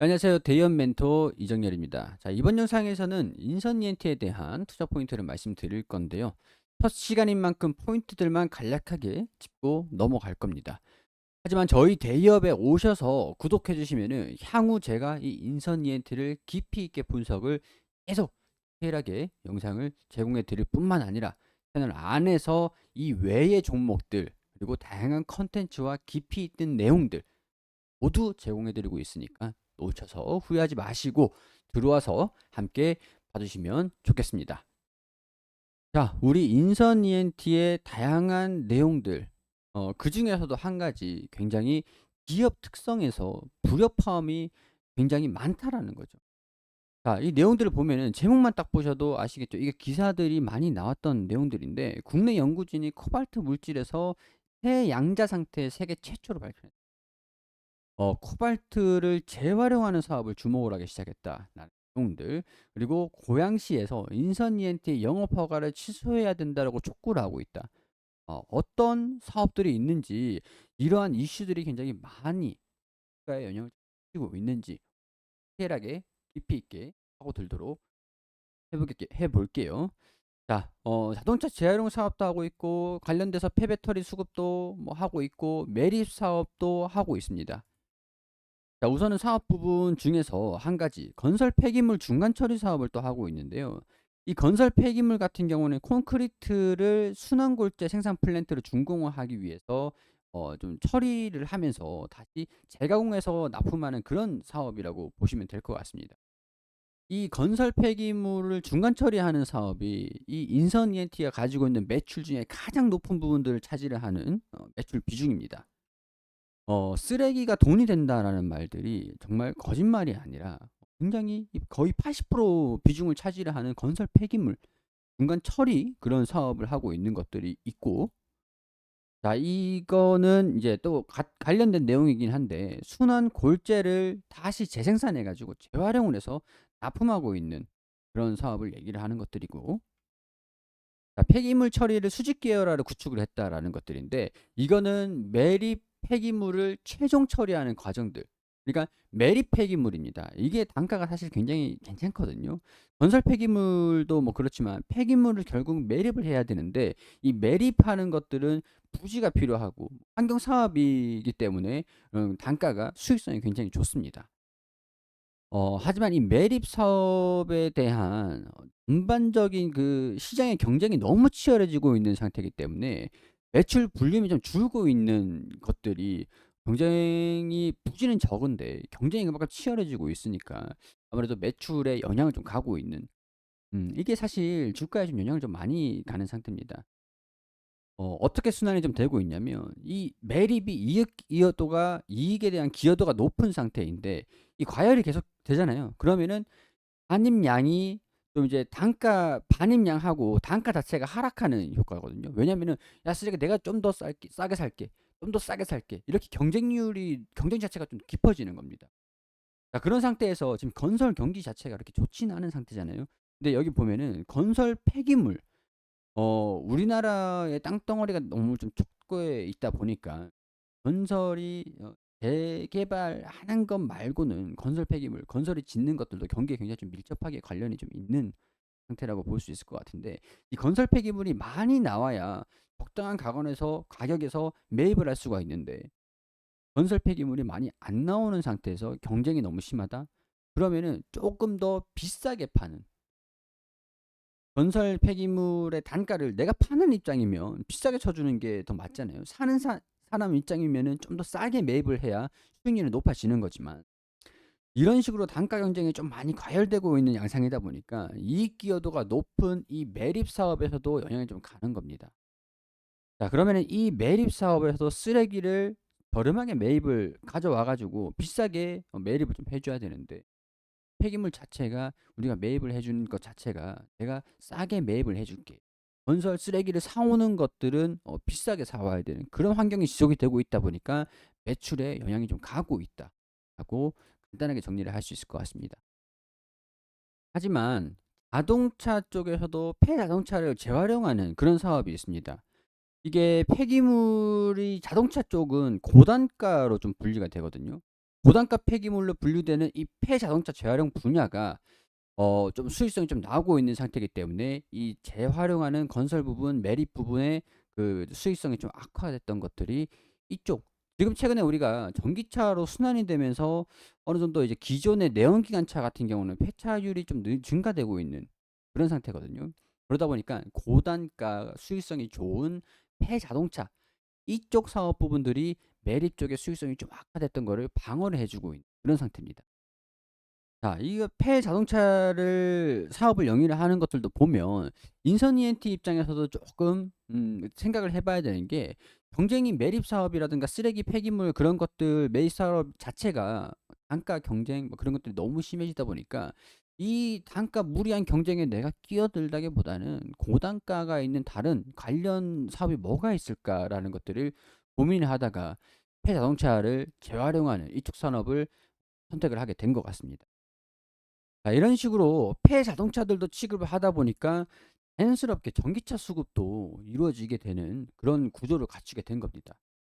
안녕하세요. 대연 멘토 이정열입니다. 자, 이번 영상에서는 인선 ENT에 대한 투자 포인트를 말씀드릴 건데요. 첫 시간인 만큼 포인트들만 간략하게 짚고 넘어갈 겁니다. 하지만 저희 대기업에 오셔서 구독해 주시면은 향후 제가 이 인선 ENT를 깊이 있게 분석을 계속 디테일하게 영상을 제공해 드릴 뿐만 아니라 채널 안에서 이 외의 종목들 그리고 다양한 컨텐츠와 깊이 있는 내용들 모두 제공해 드리고 있으니까 놓쳐서 후회하지 마시고 들어와서 함께 봐주시면 좋겠습니다. 자, 우리 인선 ENT의 다양한 내용들, 그 중에서도 한 가지 굉장히 기업 특성에서 불협화음이 굉장히 많다라는 거죠. 자, 이 내용들을 보면은 제목만 딱 보셔도 아시겠죠? 이게 기사들이 많이 나왔던 내용들인데 국내 연구진이 코발트 물질에서 새 양자 상태 세계 최초로 발표했다. 코발트를 재활용하는 사업을 주목을 하기 시작했다라는 내용들, 그리고 고양시에서 인선 ENT 영업 허가를 취소해야 된다라고 촉구를 하고 있다. 어떤 사업들이 있는지, 이러한 이슈들이 굉장히 많이 국가에 영향을 끼치고 있는지 디테일하게 깊이 있게 하고 들도록 해볼게요. 자, 자동차 재활용 사업도 하고 있고 관련돼서 폐배터리 수급도 뭐 하고 있고 매립 사업도 하고 있습니다. 자, 우선은 사업 부분 중에서 한 가지 건설 폐기물 중간 처리 사업을 또 하고 있는데요. 이 건설 폐기물 같은 경우는 콘크리트를 순환골재 생산 플랜트로 준공화하기 위해서 좀 처리를 하면서 다시 재가공해서 납품하는 그런 사업이라고 보시면 될 것 같습니다. 이 건설 폐기물을 중간 처리하는 사업이 이 인선 ENT가 가지고 있는 매출 중에 가장 높은 부분들을 차지를 하는 매출 비중입니다. 쓰레기가 돈이 된다라는 말들이 정말 거짓말이 아니라 굉장히 거의 80% 비중을 차지를 하는 건설 폐기물 중간 처리 그런 사업을 하고 있는 것들이 있고, 자, 이거는 이제 또 관련된 내용이긴 한데 순환 골재를 다시 재생산해 가지고 재활용을 해서 납품하고 있는 그런 사업을 얘기를 하는 것들이고, 자, 폐기물 처리를 수직 계열화로 구축을 했다라는 것들인데 이거는 매립 폐기물을 최종 처리하는 과정들. 그러니까 매립 폐기물입니다. 이게 단가가 사실 굉장히 괜찮거든요. 건설 폐기물도 뭐 그렇지만 폐기물을 결국 매립을 해야 되는데 이 매립하는 것들은 부지가 필요하고 환경 사업이기 때문에 단가가 수익성이 굉장히 좋습니다. 하지만 이 매립 사업에 대한 전반적인 그 시장의 경쟁이 너무 치열해지고 있는 상태이기 때문에 매출 볼륨이 좀 줄고 있는 것들이 경쟁이 부지는 적은데 경쟁이 그만큼 치열해지고 있으니까 아무래도 매출에 영향을 좀 가고 있는, 이게 사실 주가에 좀 영향을 좀 많이 가는 상태입니다. 어떻게 순환이 좀 되고 있냐면 이 매립이 이익이어도가 이익에 대한 기여도가 높은 상태인데 이 과열이 계속 되잖아요. 그러면은 반입량이 좀 이제 단가 반입량하고 단가 자체가 하락하는 효과거든요. 왜냐면은 야 쓰레기 내가 좀 더 싸게 살게. 좀 더 싸게 살게. 이렇게 경쟁 자체가 좀 깊어지는 겁니다. 자, 그런 상태에서 지금 건설 경기 자체가 그렇게 좋지는 않은 상태잖아요. 근데 여기 보면은 건설 폐기물, 우리나라의 땅덩어리가 너무 좀 촉구해 있다 보니까 건설이 재개발하는 것 말고는 건설 폐기물, 건설이 짓는 것들도 경기에 굉장히 좀 밀접하게 관련이 좀 있는 상태라고 볼 수 있을 것 같은데 이 건설 폐기물이 많이 나와야 적당한 가격에서 매입을 할 수가 있는데 건설 폐기물이 많이 안 나오는 상태에서 경쟁이 너무 심하다? 그러면은 조금 더 비싸게 파는, 건설 폐기물의 단가를 내가 파는 입장이면 비싸게 쳐주는 게 더 맞잖아요. 사람 입장이면은 좀 더 싸게 매입을 해야 수익률이 높아지는 거지만 이런 식으로 단가 경쟁이 좀 많이 과열되고 있는 양상이다 보니까 이익 기여도가 높은 이 매립 사업에서도 영향이 좀 가는 겁니다. 자, 그러면은 이 매립 사업에서 쓰레기를 저렴하게 매입을 가져와 가지고 비싸게 매립을 좀 해줘야 되는데 폐기물 자체가 우리가 매입을 해주는 것 자체가 내가 싸게 매입을 해줄게. 건설 쓰레기를 사오는 것들은 비싸게 사와야 되는 그런 환경이 지속이 되고 있다 보니까 매출에 영향이 좀 가고 있다. 라고 간단하게 정리를 할 수 있을 것 같습니다. 하지만 자동차 쪽에서도 폐자동차를 재활용하는 그런 사업이 있습니다. 이게 폐기물이 자동차 쪽은 고단가로 좀 분리가 되거든요. 고단가 폐기물로 분류되는 이 폐자동차 재활용 분야가 좀 수익성이 좀 나오고 있는 상태이기 때문에 이 재활용하는 건설 부분, 매립 부분의 그 수익성이 좀 악화됐던 것들이 이쪽 지금 최근에 우리가 전기차로 순환이 되면서 어느 정도 이제 기존의 내연기관차 같은 경우는 폐차율이 좀 증가되고 있는 그런 상태거든요. 그러다 보니까 고단가 수익성이 좋은 폐자동차 이쪽 사업 부분들이 매립 쪽의 수익성이 좀 악화됐던 거를 방어를 해주고 있는 그런 상태입니다. 자, 이거 폐자동차를 사업을 영위를 하는 것들도 보면 인선 ENT 입장에서도 조금 생각을 해 봐야 되는 게 경쟁이 매립 사업이라든가 쓰레기 폐기물 그런 것들 매입 사업 자체가 단가 경쟁 뭐 그런 것들이 너무 심해지다 보니까 이 단가 무리한 경쟁에 내가 끼어들다기보다는 고단가가 있는 다른 관련 사업이 뭐가 있을까라는 것들을 고민을 하다가 폐자동차를 재활용하는 이쪽 산업을 선택을 하게 된 것 같습니다. 자, 이런 식으로 폐자동차들도 취급을 하다 보니까 자연스럽게 전기차 수급도 이루어지게 되는 그런 구조를 갖추게 된 겁니다.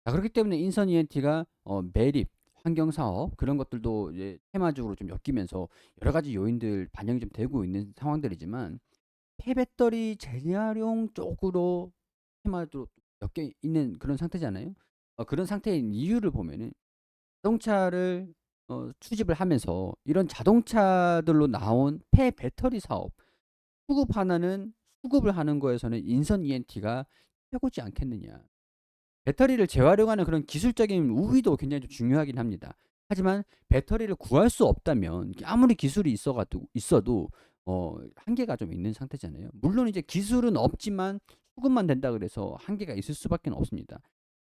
자, 그렇기 때문에 인선 ENT가 매립, 환경사업 그런 것들도 이제 테마적으로 좀 엮이면서 여러 가지 요인들 반영이 좀 되고 있는 상황들이지만 폐배터리 재활용 쪽으로 테마도 엮여 있는 그런 상태잖아요. 그런 상태인 이유를 보면은 자동차를 수집을 하면서 이런 자동차들로 나온 폐배터리 사업 수급을 하는 거에서는 인선 ENT가 최고지 않겠느냐. 배터리를 재활용하는 그런 기술적인 우위도 굉장히 좀 중요하긴 합니다. 하지만 배터리를 구할 수 없다면 아무리 기술이 있어도 한계가 좀 있는 상태잖아요. 물론 이제 기술은 없지만 수급만 된다 그래서 한계가 있을 수밖에 없습니다.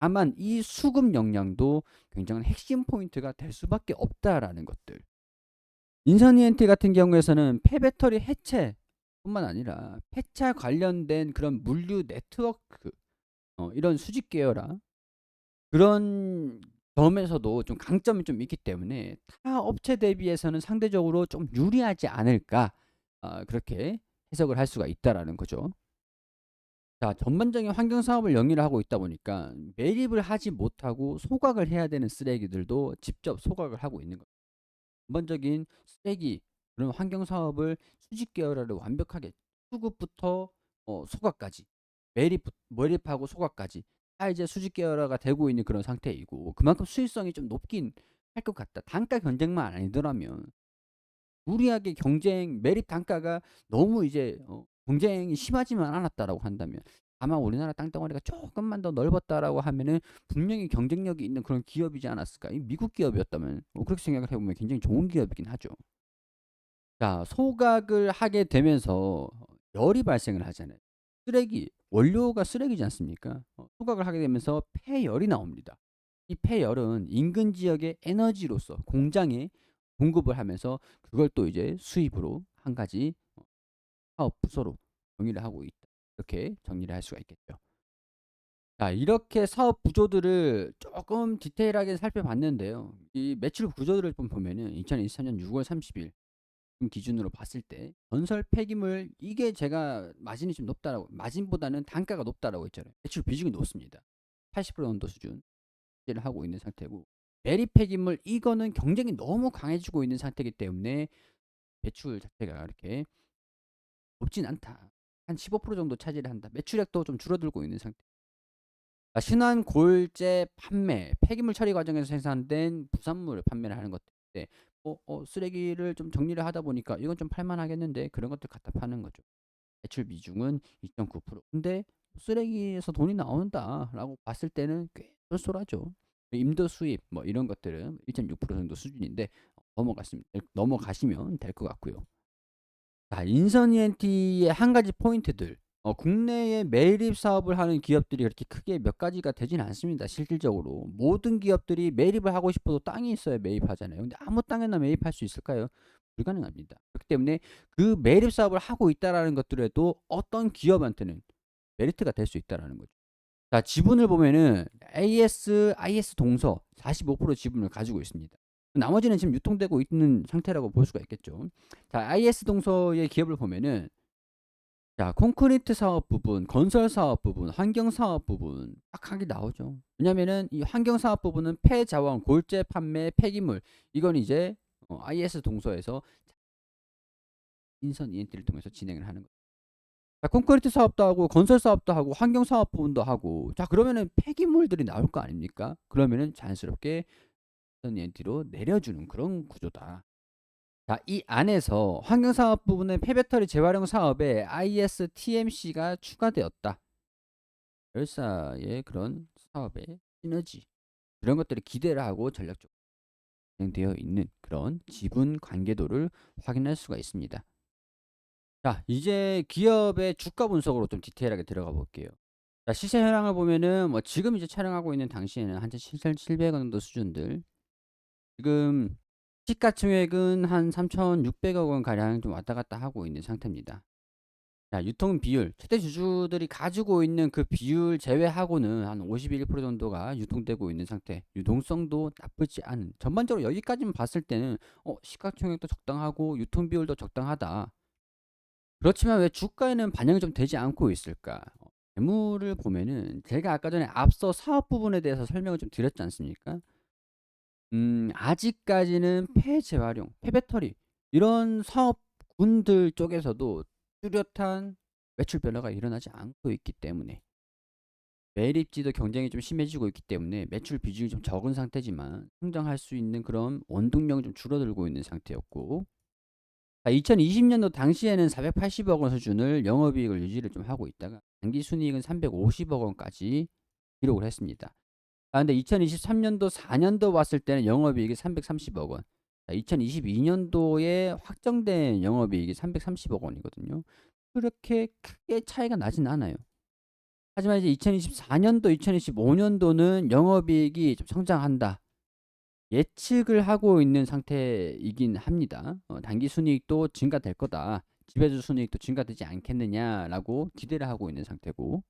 다만 이 수급 역량도 굉장한 핵심 포인트가 될 수밖에 없다라는 것들. 인선 ENT 같은 경우에서는 폐배터리 해체뿐만 아니라 폐차 관련된 그런 물류 네트워크 이런 수직 계열화 그런 점에서도 좀 강점이 좀 있기 때문에 타 업체 대비해서는 상대적으로 좀 유리하지 않을까 그렇게 해석을 할 수가 있다라는 거죠. 자, 전반적인 환경 사업을 영위를 하고 있다 보니까 매립을 하지 못하고 소각을 해야 되는 쓰레기들도 직접 소각을 하고 있는 거예요. 전반적인 쓰레기 그런 환경 사업을 수직 계열화를 완벽하게 수급부터 소각까지 매립하고 소각까지 다 이제 수직 계열화가 되고 있는 그런 상태이고 그만큼 수익성이 좀 높긴 할 것 같다. 단가 경쟁만 아니더라면 무리하게 매립 단가가 너무 이제 경쟁이 심하지만 않았다라고 한다면 아마 우리나라 땅덩어리가 조금만 더 넓었다라고 하면은 분명히 경쟁력이 있는 그런 기업이지 않았을까. 이 미국 기업이었다면 그렇게 생각을 해보면 굉장히 좋은 기업이긴 하죠. 자, 소각을 하게 되면서 열이 발생을 하잖아요. 원료가 쓰레기지 않습니까? 소각을 하게 되면서 폐열이 나옵니다. 이 폐열은 인근 지역의 에너지로서 공장에 공급을 하면서 그걸 또 이제 수입으로 한 가지 사업 부서로 정의를 하고 있다. 이렇게 정리를 할 수가 있겠죠. 자, 이렇게 사업 구조들을 조금 디테일하게 살펴봤는데요. 이 매출 구조들을 좀 보면은 2024년 6월 30일 기준으로 봤을 때 건설 폐기물 이게 제가 마진이 좀 높다라고 마진보다는 단가가 높다라고 했잖아요. 매출 비중이 높습니다. 80% 정도 수준을 하고 있는 상태고 매립 폐기물 이거는 경쟁이 너무 강해지고 있는 상태이기 때문에 매출 자체가 이렇게 높진 않다. 한 15% 정도 차지를 한다. 매출액도 좀 줄어들고 있는 상태. 신환 골재 판매, 폐기물 처리 과정에서 생산된 부산물을 판매를 하는 것들인데 쓰레기를 좀 정리를 하다 보니까 이건 좀 팔만하겠는데 그런 것들 갖다 파는 거죠. 매출 비중은 2.9%. 근데 쓰레기에서 돈이 나온다라고 봤을 때는 꽤 쏠쏠하죠. 임도 수입 뭐 이런 것들은 1.6% 정도 수준인데 넘어가시면 될 것 같고요. 자, 인선 ENT의 한 가지 포인트들. 국내에 매립 사업을 하는 기업들이 그렇게 크게 몇 가지가 되진 않습니다. 실질적으로 모든 기업들이 매립을 하고 싶어도 땅이 있어야 매입하잖아요. 근데 아무 땅에나 매입할 수 있을까요? 불가능합니다. 그렇기 때문에 그 매립 사업을 하고 있다라는 것들에도 어떤 기업한테는 메리트가 될 수 있다라는 거죠. 자, 지분을 보면은 IS 동서 45% 지분을 가지고 있습니다. 나머지는 지금 유통되고 있는 상태라고 볼 수가 있겠죠. 자, IS 동서의 기업을 보면은 자, 콘크리트 사업 부분, 건설 사업 부분, 환경 사업 부분 빡하게 나오죠. 왜냐면은 이 환경 사업 부분은 폐자원, 골재 판매, 폐기물 이건 이제 IS 동서에서 인선 ENT를 통해서 진행을 하는 거죠. 자, 콘크리트 사업도 하고 건설 사업도 하고 환경 사업 부분도 하고 자, 그러면은 폐기물들이 나올 거 아닙니까? 그러면은 자연스럽게 인선 ENT로 내려주는 그런 구조다. 자, 이 안에서 환경 사업 부분은 폐배터리 재활용 사업에 ISTMC가 추가되었다. 열사의 그런 사업의 시너지 이런 것들을 기대를 하고 전략적으로 진행되어 있는 그런 지분 관계도를 확인할 수가 있습니다. 자, 이제 기업의 주가 분석으로 좀 디테일하게 들어가 볼게요. 자, 시세 현황을 보면은 뭐 지금 이제 촬영하고 있는 당시에는 한 7,700원 정도 수준들. 지금 시가총액은 한 3,600억 원 가량 좀 왔다 갔다 하고 있는 상태입니다. 자, 유통 비율, 최대 주주들이 가지고 있는 그 비율 제외하고는 한 51% 정도가 유통되고 있는 상태. 유동성도 나쁘지 않은. 전반적으로 여기까지만 봤을 때는 시가총액도 적당하고 유통 비율도 적당하다. 그렇지만 왜 주가에는 반영이 좀 되지 않고 있을까? 재물을 보면은 제가 아까 전에 앞서 사업 부분에 대해서 설명을 좀 드렸지 않습니까? 아직까지는 폐재활용, 폐배터리 이런 사업군들 쪽에서도 뚜렷한 매출 변화가 일어나지 않고 있기 때문에 매립지도 경쟁이 좀 심해지고 있기 때문에 매출 비중이 좀 적은 상태지만 성장할 수 있는 그런 원동력이 좀 줄어들고 있는 상태였고 2020년도 당시에는 480억 원 수준을 영업이익을 유지를 좀 하고 있다가 당기 순이익은 350억 원까지 기록을 했습니다. 근데 2023년도 4년도 왔을 때는 영업이익이 330억 원. 2022년도에 확정된 영업이익이 330억 원이거든요. 그렇게 크게 차이가 나진 않아요. 하지만 이제 2024년도, 2025년도는 영업이익이 좀 성장한다. 예측을 하고 있는 상태이긴 합니다. 단기 순이익도 증가될 거다. 지배주 순이익도 증가되지 않겠느냐라고 기대를 하고 있는 상태고.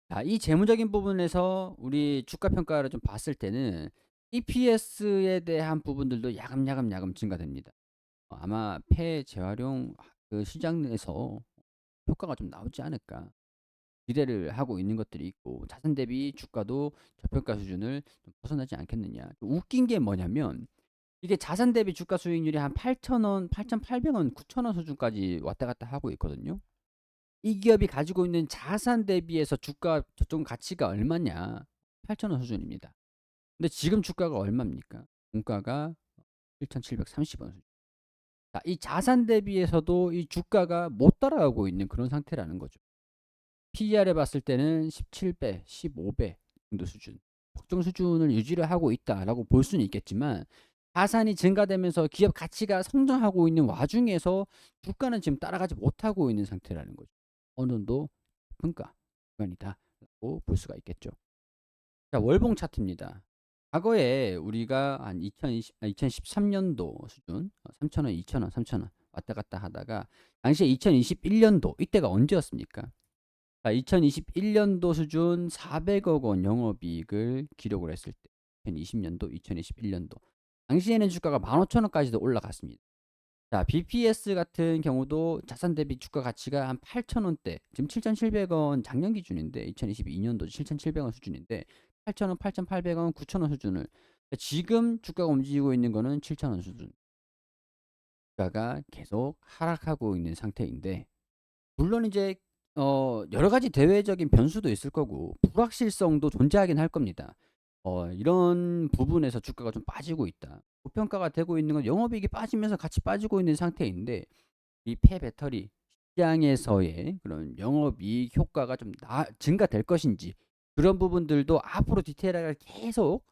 자, 이 재무적인 부분에서 우리 주가 평가를 좀 봤을 때는 EPS에 대한 부분들도 야금야금 증가됩니다. 아마 폐재활용 그 시장에서 효과가 좀 나오지 않을까 기대를 하고 있는 것들이 있고 자산 대비 주가도 저평가 수준을 좀 벗어나지 않겠느냐. 웃긴 게 뭐냐면 이게 자산 대비 주가 수익률이 한 8,000원, 8,800원, 9,000원 수준까지 왔다 갔다 하고 있거든요. 이 기업이 가지고 있는 자산 대비해서 주가 저쪽 가치가 얼마냐? 8,000원 수준입니다. 근데 지금 주가가 얼마입니까? 공가가 7,730원 수준. 자, 이 자산 대비해서도 이 주가가 못 따라가고 있는 그런 상태라는 거죠. PER에 봤을 때는 17배, 15배 정도 수준. 적정 수준을 유지를 하고 있다라고 볼 수는 있겠지만 자산이 증가되면서 기업 가치가 성장하고 있는 와중에서 주가는 지금 따라가지 못하고 있는 상태라는 거죠. 어느 정도 평가 구간이다라고 볼 수가 있겠죠. 자, 월봉 차트입니다. 과거에 우리가 한 2013년도 수준 3,000원, 2,000원, 3,000원 왔다 갔다 하다가 당시에 2021년도 이때가 언제였습니까? 자, 2021년도 수준 400억 원 영업이익을 기록을 했을 때 2020년도, 2021년도 당시에는 주가가 15,000원까지도 올라갔습니다. 자, BPS 같은 경우도 자산 대비 주가 가치가 한 8,000원대, 지금 7,700원 작년 기준인데 2022년도 7,700원 수준인데 8,000원, 8,800원, 9,000원 수준을 지금 주가가 움직이고 있는 거는 7,000원 수준. 주가가 계속 하락하고 있는 상태인데 물론 이제 여러 가지 대외적인 변수도 있을 거고 불확실성도 존재하긴 할 겁니다. 이런 부분에서 주가가 좀 빠지고 있다. 고평가가 되고 있는 건 영업이익이 빠지면서 같이 빠지고 있는 상태인데 이 폐배터리 시장에서의 그런 영업이익 효과가 좀 증가될 것인지 그런 부분들도 앞으로 디테일하게 계속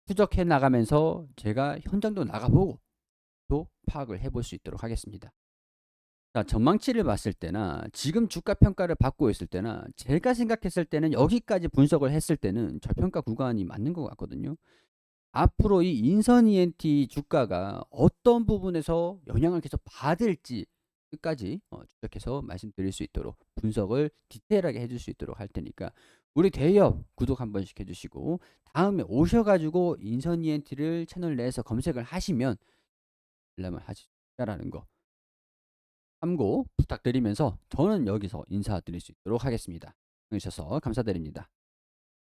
추적해 나가면서 제가 현장도 나가보고 또 파악을 해볼 수 있도록 하겠습니다. 자, 전망치를 봤을 때나 지금 주가 평가를 받고 있을 때나 제가 생각했을 때는 여기까지 분석을 했을 때는 저평가 구간이 맞는 것 같거든요. 앞으로 이 인선 ENT 주가가 어떤 부분에서 영향을 계속 받을지 끝까지 추적해서 말씀드릴 수 있도록 분석을 디테일하게 해줄 수 있도록 할 테니까 우리 대엽 구독 한 번씩 해주시고 다음에 오셔가지고 인선 ENT를 채널 내에서 검색을 하시면 알람을 하시라는 거 참고 부탁드리면서 저는 여기서 인사드릴 수 있도록 하겠습니다. 응해 주셔서 감사드립니다.